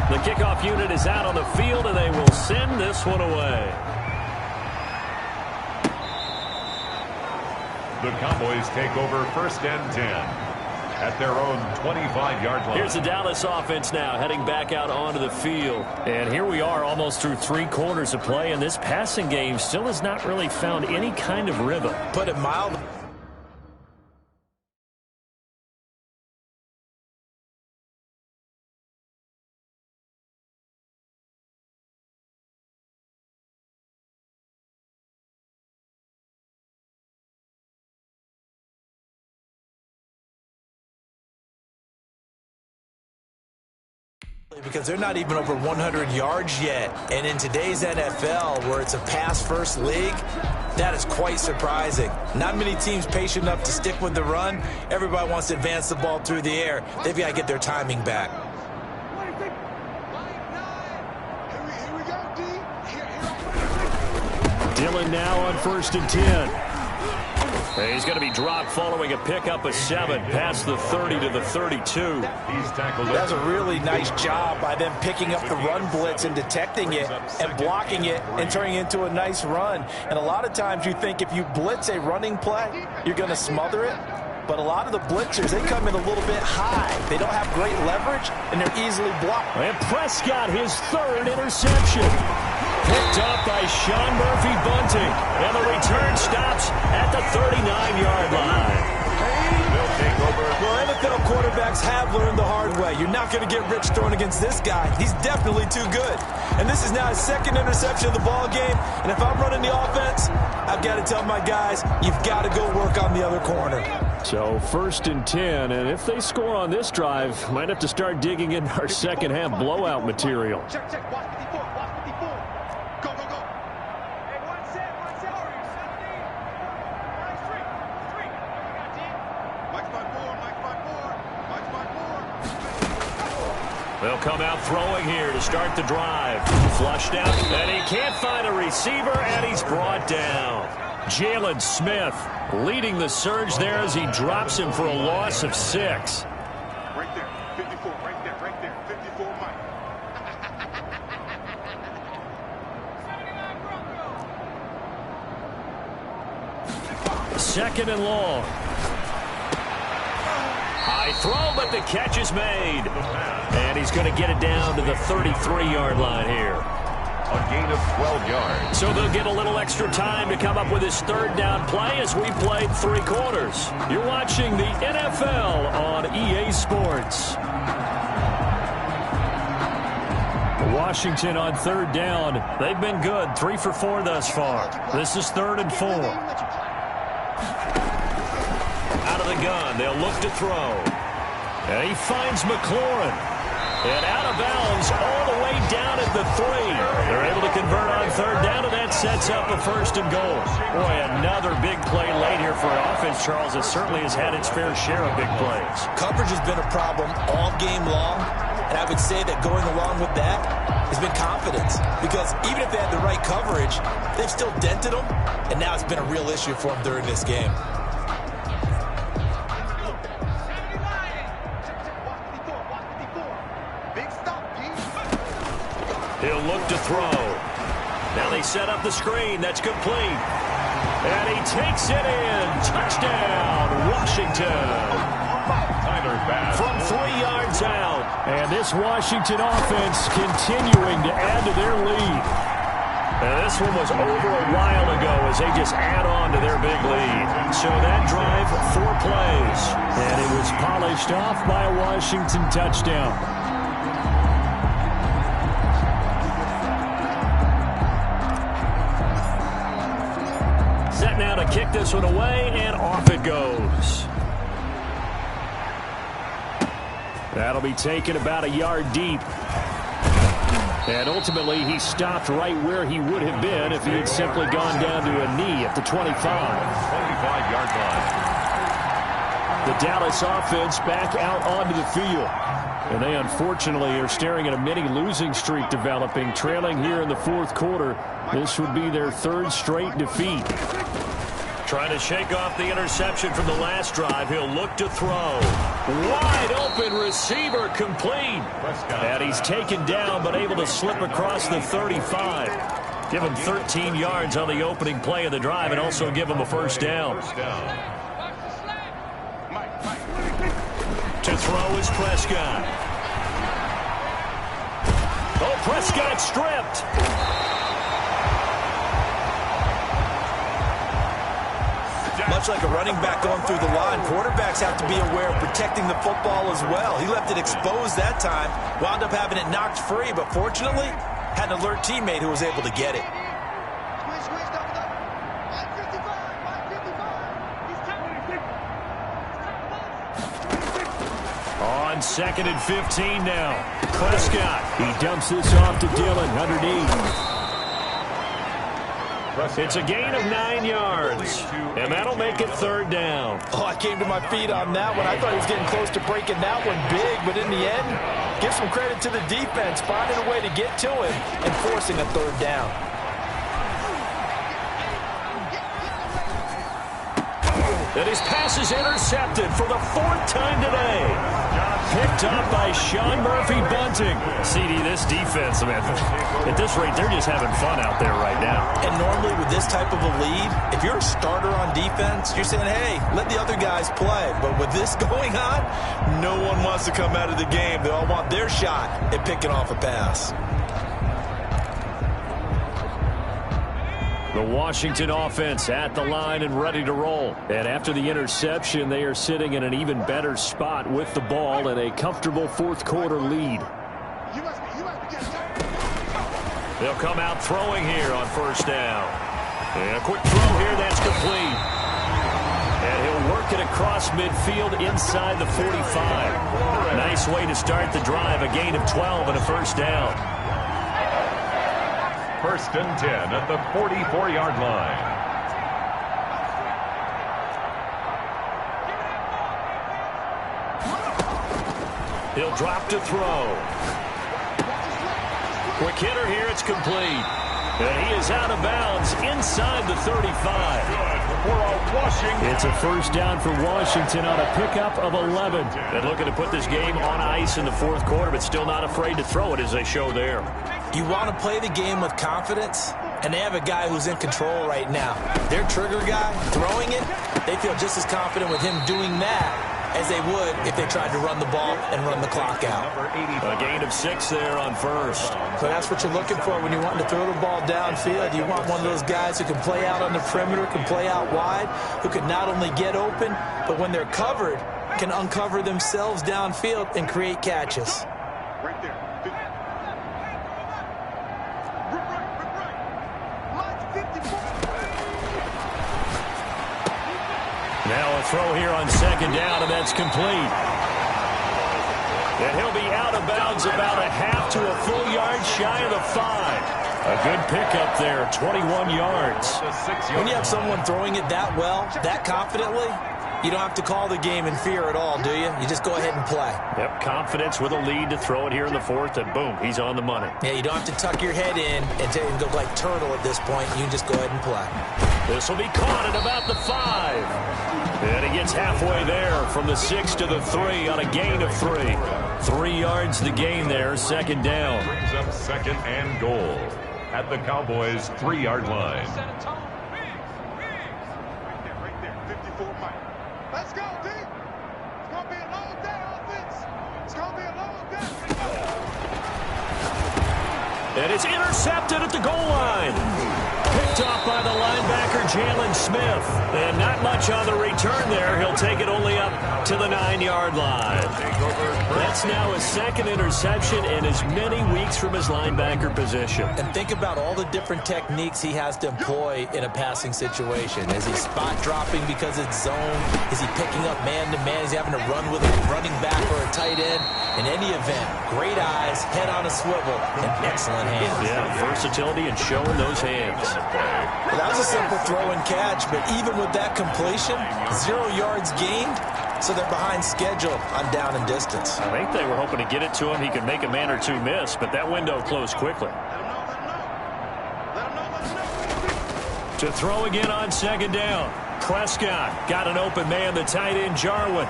The kickoff unit is out on the field, and they will send this one away. The Cowboys take over 1st and 10 at their own 25-yard line. Here's the Dallas offense now heading back out onto the field. And here we are almost through 3 quarters of play, and this passing game still has not really found any kind of rhythm. Put it mildly. Because they're not even over 100 yards yet. And in today's NFL, where it's a pass-first league, that is quite surprising. Not many teams patient enough to stick with the run. Everybody wants to advance the ball through the air. They've got to get their timing back. Dillon now on 1st and 10. He's going to be dropped following a pickup of 7 past the 30 to the 32. He's tackled. That's a really nice job by them picking up the run blitz and detecting it and blocking it and turning it into a nice run. And a lot of times you think if you blitz a running play, you're going to smother it. But a lot of the blitzers, they come in a little bit high. They don't have great leverage, and they're easily blocked. And Prescott, his 3rd interception. Picked up by Sean Murphy-Bunting. And the return stops at the 39-yard line. They'll take over. Well, NFL quarterbacks have learned the hard way. You're not going to get rich throwing against this guy. He's definitely too good. And this is now his 2nd interception of the ball game. And if I'm running the offense, I've got to tell my guys, you've got to go work on the other corner. So 1st and 10, and if they score on this drive, might have to start digging in our second half blowout material. Check, watch 54, watch 54. Go. Hey, one set. Mike's by 4. They'll come out throwing here to start the drive. Flushed out, and he can't find a receiver, and he's brought down. Jalen Smith leading the surge there as he drops him for a loss of 6. Right there, 54, right there, 54, Mike. 2nd and long. High throw, but the catch is made. And he's going to get it down to the 33-yard line here. A gain of 12 yards. So they'll get a little extra time to come up with his 3rd down play as we played 3 quarters. You're watching the NFL on EA Sports. Washington on 3rd down. They've been good. 3 for 4 thus far. This is 3rd and 4. Out of the gun, they'll look to throw. And he finds McLaurin. And out of bounds all the way down at the 3. They're able to convert on 3rd down, and that's sets up a 1st and goal. Boy, another big play late here for an offense, Charles. It certainly has had its fair share of big plays. Coverage has been a problem all game long, and I would say that going along with that has been confidence. Because even if they had the right coverage, they've still dented them, and now it's been a real issue for them during this game. He'll look to throw. Now they set up the screen. That's complete. And he takes it in. Touchdown, Washington. From 3 yards out. And this Washington offense continuing to add to their lead. And this one was over a while ago as they just add on to their big lead. So that drive, 4 plays. And it was polished off by a Washington touchdown. Set now to kick this one away, and off it goes. That'll be taken about a yard deep. And ultimately, he stopped right where he would have been if he had simply gone down to a knee at the 25. 25-yard line. The Dallas offense back out onto the field. And they unfortunately are staring at a mini losing streak developing, trailing here in the 4th quarter. This would be their 3rd straight defeat. Trying to shake off the interception from the last drive. He'll look to throw. Wide open receiver complete. And he's taken down but able to slip across the 35. Give him 13 yards on the opening play of the drive and also give him a 1st down. To throw is Prescott. Oh, Prescott stripped. Much like a running back going through the line, quarterbacks have to be aware of protecting the football as well. He left it exposed that time, wound up having it knocked free, but fortunately, had an alert teammate who was able to get it. On 2nd and 15 now. Prescott. He dumps this off to Dillon underneath. It's a gain of 9 yards, and that'll make it 3rd down. Oh, I came to my feet on that one. I thought he was getting close to breaking that one big, but in the end, give some credit to the defense, finding a way to get to him and forcing a 3rd down. And his pass is intercepted for the 4th time today. Picked up by Sean Murphy-Bunting. CD, this defense, man, at this rate, they're just having fun out there right now. And normally with this type of a lead, if you're a starter on defense, you're saying, hey, let the other guys play. But with this going on, no one wants to come out of the game. They all want their shot at picking off a pass. The Washington offense at the line and ready to roll. And after the interception, they are sitting in an even better spot with the ball and a comfortable 4th quarter lead. They'll come out throwing here on 1st down. And a quick throw here, that's complete. And he'll work it across midfield inside the 45. Nice way to start the drive, a gain of 12 and a 1st down. 1st and 10 at the 44-yard line. He'll drop to throw. Quick hitter here, it's complete. And he is out of bounds inside the 35. It's a 1st down for Washington on a pickup of 11. And looking to put this game on ice in the 4th quarter, but still not afraid to throw it as they show there. You want to play the game with confidence, and they have a guy who's in control right now. Their trigger guy, throwing it, they feel just as confident with him doing that as they would if they tried to run the ball and run the clock out. A gain of 6 there on 1st. So that's what you're looking for when you want to throw the ball downfield. You want one of those guys who can play out on the perimeter, can play out wide, who can not only get open, but when they're covered, can uncover themselves downfield and create catches. Right there. Now a throw here on 2nd down, and that's complete. And he'll be out of bounds about a half to a full yard shy of the 5. A good pickup there, 21 yards. When you have someone throwing it that well, that confidently, you don't have to call the game in fear at all, do you? You just go ahead and play. Yep, confidence with a lead to throw it here in the fourth, and boom, he's on the money. Yeah, you don't have to tuck your head in and go like turtle at this point. You can just go ahead and play. This will be caught at about the 5. And he gets halfway there from the 6 to the 3 on a gain of 3. 3 yards the gain there, second down. Brings up second and goal at the Cowboys' 3-yard line. Right there, 54 Mike. Let's go, D. It's going to be a long day, offense. It's going to be a long day. And it's intercepted at the goal line. Picked off by the linebacker, Jalen Smith. And not much on the return there. He'll take it only up to the 9-yard line. That's now his second interception in as many weeks from his linebacker position. And think about all the different techniques he has to employ in a passing situation. Is he spot dropping because it's zone? Is he picking up man-to-man? Is he having to run with a running back or a tight end? In any event, great eyes, head on a swivel, and excellent hands. Yeah, versatility and showing those hands. Well, that was a simple throw and catch, but even with that completion, 0 yards gained, so they're behind schedule on down and distance. I think they were hoping to get it to him. He could make a man or two miss, but that window closed quickly. To throw again on second down. Prescott got an open man, the tight end, Jarwin.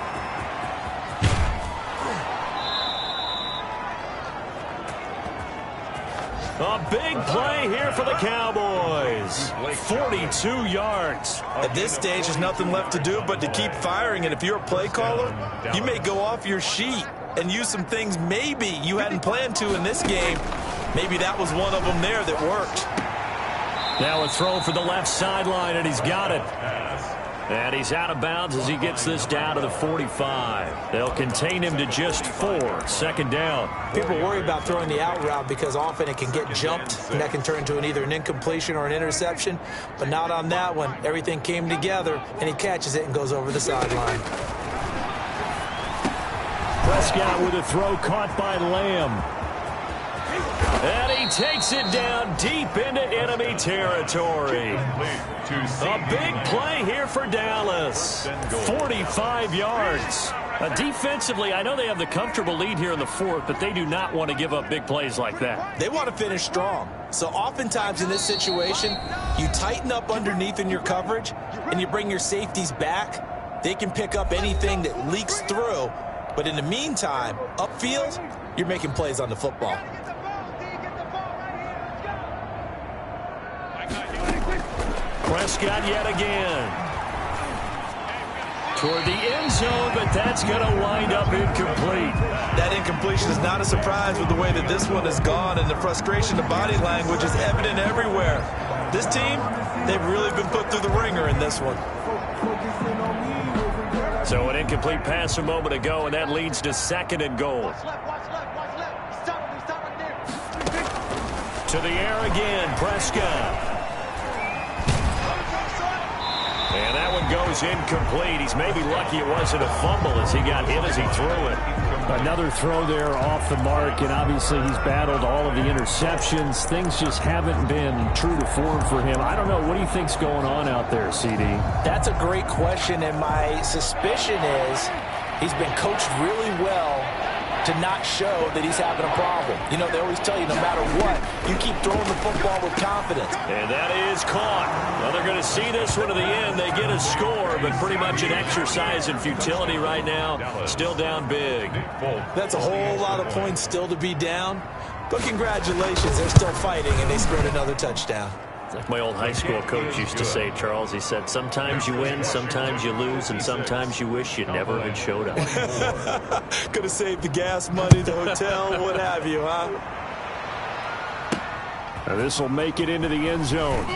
A big play here for the Cowboys. 42 yards. At this stage, there's nothing left to do but to keep firing. And if you're a play caller, you may go off your sheet and use some things maybe you hadn't planned to in this game. Maybe that was one of them there that worked. Now a throw for the left sideline, and he's got it. And he's out of bounds as he gets this down to the 45. They'll contain him to just 4. Second down. People worry about throwing the out route because often it can get jumped, and that can turn into either an incompletion or an interception. But not on that one. Everything came together, and he catches it and goes over the sideline. Prescott with a throw caught by Lamb. And he takes it down deep into enemy territory. A big play here for Dallas. 45 yards. Defensively, I know they have the comfortable lead here in the fourth, but they do not want to give up big plays like that. They want to finish strong. So oftentimes in this situation, you tighten up underneath in your coverage, and you bring your safeties back. They can pick up anything that leaks through. But in the meantime, upfield, you're making plays on the football. Prescott yet again. Toward the end zone, but that's going to wind up incomplete. That incompletion is not a surprise with the way that this one has gone, and the frustration, the body language is evident everywhere. This team, they've really been put through the ringer in this one. So an incomplete pass a moment ago, and that leads to second and goal. To the air again, Prescott. And that one goes incomplete. He's maybe lucky it wasn't a fumble as he got hit as he threw it. Another throw there off the mark, and obviously he's battled all of the interceptions. Things just haven't been true to form for him. I don't know. What do you think's going on out there, CD? That's a great question, and my suspicion is he's been coached really well to not show that he's having a problem. You know, they always tell you no matter what, you keep throwing the football with confidence. And that is caught. Well, they're going to see this one to the end. They get a score, but pretty much an exercise in futility right now. Still down big. That's a whole lot of points still to be down. But congratulations, they're still fighting, and they scored another touchdown. Like my old high school coach used to say, Charles, he said, sometimes you win, sometimes you lose, and sometimes you wish you never had showed up. Could have saved the gas money, the hotel, what have you, huh? This will make it into the end zone.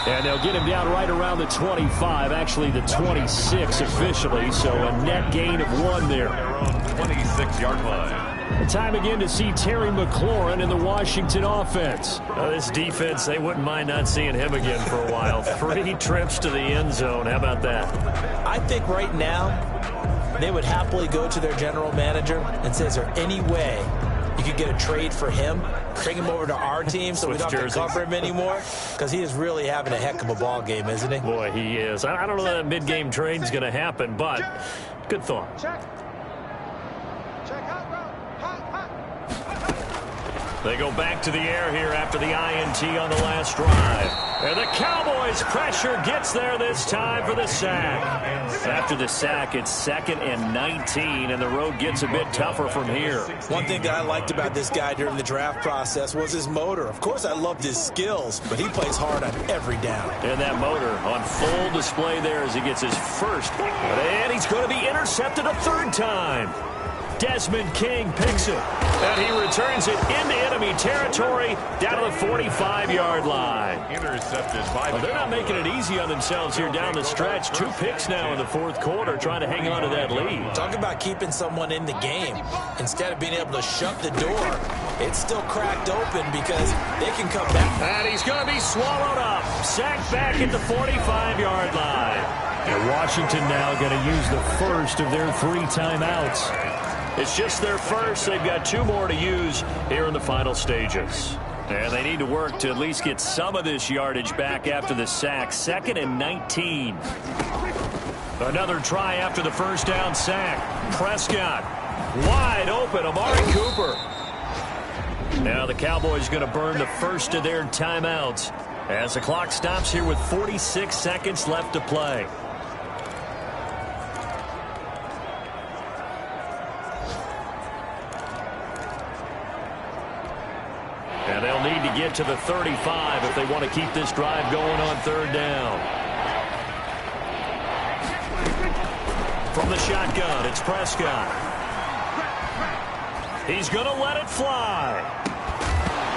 And they'll get him down right around the 25, actually the 26 officially, so a net gain of 1 there. 26-yard line. Time again to see Terry McLaurin in the Washington offense. This defense, they wouldn't mind not seeing him again for a while. 3 trips to the end zone. How about that? I think right now they would happily go to their general manager and say, is there any way you could get a trade for him, bring him over to our team so we don't have to cover him anymore, because he is really having a heck of a ball game, isn't he? Boy, he is. I don't know that mid-game trade's going to happen, but good thought. Check. Check out, bro. They go back to the air here after the INT on the last drive. And the Cowboys' pressure gets there this time for the sack. After the sack, it's 2nd and 19, and the road gets a bit tougher from here. One thing that I liked about this guy during the draft process was his motor. Of course, I loved his skills, but he plays hard on every down. And that motor on full display there as he gets his first. And he's going to be intercepted a 3rd time. Desmond King picks it, and he returns it into enemy territory down to the 45-yard line. Intercepted by They're not making it easy on themselves here down the stretch. 2 picks now in the 4th quarter, trying to hang on to that lead. Talk about keeping someone in the game. Instead of being able to shut the door, it's still cracked open because they can come back. And he's going to be swallowed up. Sacked back at the 45-yard line. And Washington now going to use the first of their 3 timeouts. It's just their first. They've got 2 more to use here in the final stages. And they need to work to at least get some of this yardage back after the sack. 2nd and 19. Another try after the first down sack. Prescott wide open. Amari Cooper. Now the Cowboys going to burn the first of their timeouts as the clock stops here with 46 seconds left to play. And they'll need to get to the 35 if they want to keep this drive going on 3rd down. From the shotgun, it's Prescott. He's going to let it fly.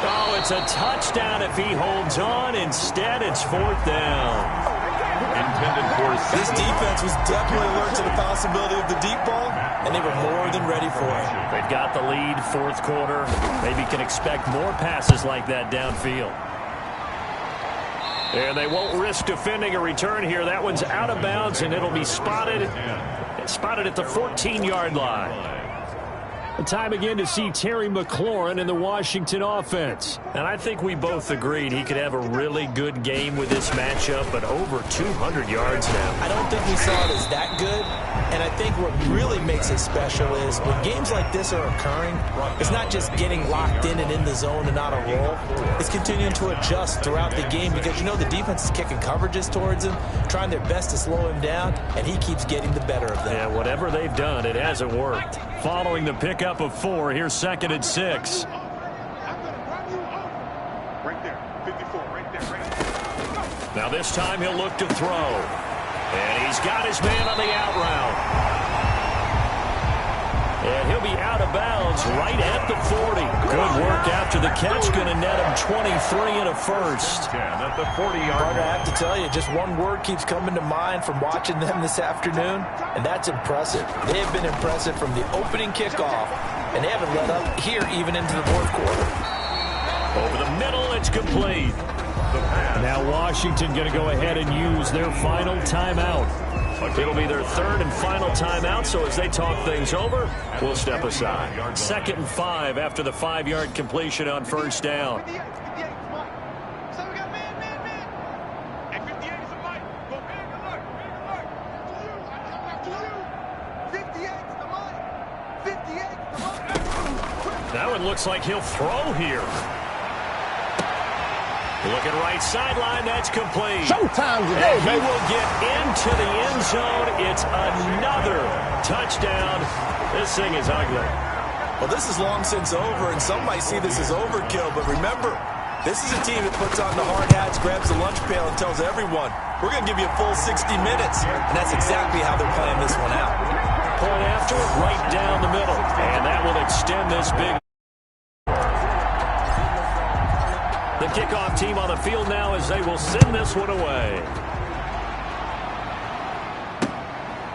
Oh, it's a touchdown if he holds on. Instead, it's 4th down. Intended for this defense was definitely alert to the possibility of the deep ball, and they were more than ready for it. They've got the lead, 4th quarter. Maybe can expect more passes like that downfield. And they won't risk defending a return here. That one's out of bounds, and it'll be spotted at the 14-yard line. Time again to see Terry McLaurin in the Washington offense. And I think we both agreed he could have a really good game with this matchup, but over 200 yards now. I don't think we saw it as that good. And I think what really makes it special is when games like this are occurring, it's not just getting locked in and in the zone and on a roll. It's continuing to adjust throughout the game because, you know, the defense is kicking coverages towards him, trying their best to slow him down, and he keeps getting the better of them. Yeah, whatever they've done, it hasn't worked. Following the pickup of 4, here's 2nd and 6. I'm going to run you over. Right there. 54. Right there. Right there. Now this time he'll look to throw. And he's got his man on the out route. And he'll be out of bounds right at the 40. Good work after the catch. Going to net him 23 and a first. At the 40-yard line. I have to tell you, just one word keeps coming to mind from watching them this afternoon, and that's impressive. They have been impressive from the opening kickoff, and they haven't let up here even into the 4th quarter. Over the middle, it's complete. Now Washington going to go ahead and use their final timeout. It'll be their 3rd and final timeout, so as they talk things over, we'll step aside. 2nd and 5 after the 5-yard completion on 1st down. That one looks like he'll throw here. Looking right sideline, that's complete. Showtime today, and he will get into the end zone. It's another touchdown. This thing is ugly. Well, this is long since over, and some might see this as overkill, but remember, this is a team that puts on the hard hats, grabs the lunch pail, and tells everyone, we're going to give you a full 60 minutes. And that's exactly how they're playing this one out. Point after, right down the middle. And that will extend this big. The kickoff team on the field now as they will send this one away.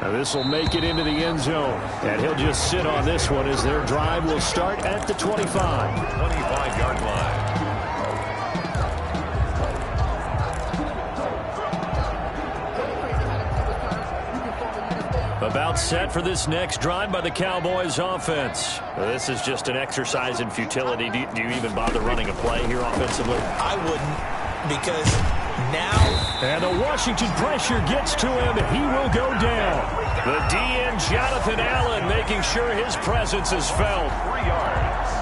Now this will make it into the end zone. And he'll just sit on this one as their drive will start at the 25. 25-yard line. About set for this next drive by the Cowboys offense. This is just an exercise in futility. Do you even bother running a play here offensively? I wouldn't, because now... And the Washington pressure gets to him, and he will go down. The DN, Jonathan Allen, making sure his presence is felt. 3 yards.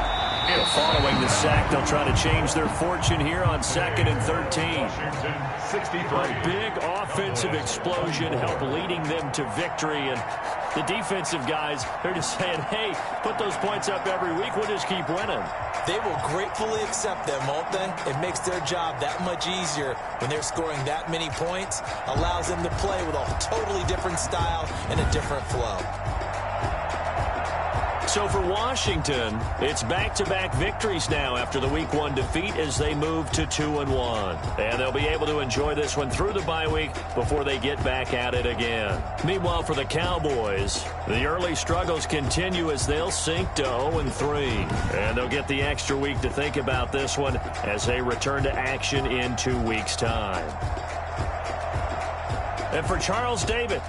Following the sack, they'll try to change their fortune here on 2nd and 13. Washington, 63. A big offensive explosion helped leading them to victory. And the defensive guys, they're just saying, hey, put those points up every week. We'll just keep winning. They will gratefully accept them, won't they? It makes their job that much easier when they're scoring that many points. Allows them to play with a totally different style and a different flow. So for Washington, it's back-to-back victories now after the Week 1 defeat as they move to 2-1. And they'll be able to enjoy this one through the bye week before they get back at it again. Meanwhile, for the Cowboys, the early struggles continue as they'll sink to 0-3. And they'll get the extra week to think about this one as they return to action in 2 weeks' time. And for Charles David,